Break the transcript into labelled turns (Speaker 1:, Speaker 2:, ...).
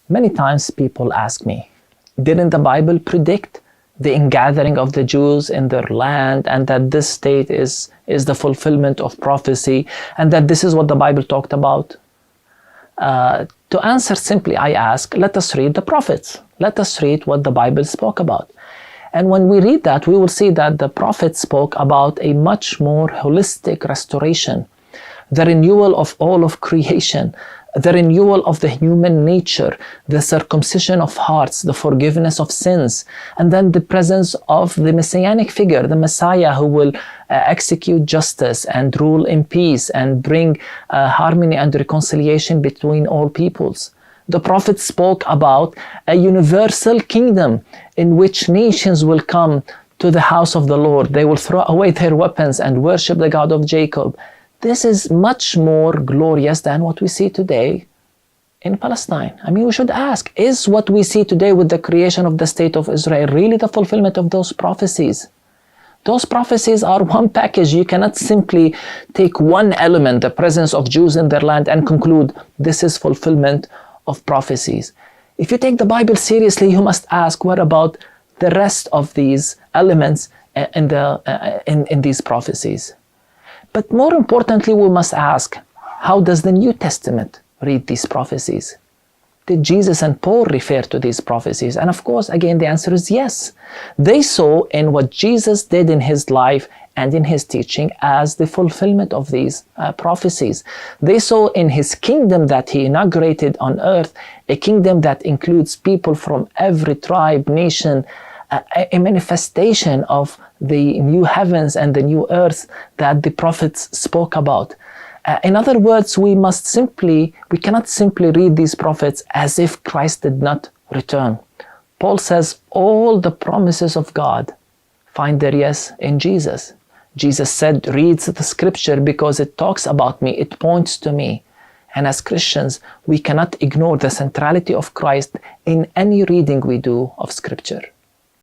Speaker 1: Many times people ask me, didn't the Bible predict the ingathering of the Jews in their land, and that this state is the fulfillment of prophecy, and that this is what the Bible talked about? To answer simply, I ask, let us read the prophets. Let us read what the Bible spoke about. And when we read that, we will see that the prophets spoke about a much more holistic restoration, the renewal of all of creation, the renewal of the human nature, the circumcision of hearts, the forgiveness of sins, and then the presence of the messianic figure, the Messiah, who will execute justice and rule in peace and bring harmony and reconciliation between all peoples. The prophets spoke about a universal kingdom in which nations will come to the house of the Lord. They will throw away their weapons and worship the God of Jacob. This is much more glorious than what we see today in Palestine. I mean, we should ask, is what we see today with the creation of the state of Israel really the fulfillment of those prophecies? Those prophecies are one package. You cannot simply take one element, the presence of Jews in their land, and conclude this is fulfillment of prophecies. If you take the Bible seriously, you must ask, what about the rest of these elements in these prophecies? But more importantly, we must ask, how does the New Testament read these prophecies? Did Jesus and Paul refer to these prophecies? And of course, again, the answer is yes. They saw in what Jesus did in his life and in his teaching as the fulfillment of these prophecies. They saw in his kingdom that he inaugurated on earth, a kingdom that includes people from every tribe, nation, a manifestation of the new heavens and the new earth that the prophets spoke about. In other words, we cannot simply read these prophets as if Christ did not return. Paul says all the promises of God find their yes in Jesus. Jesus said, read the scripture because it talks about me, it points to me. And as Christians, we cannot ignore the centrality of Christ in any reading we do of scripture.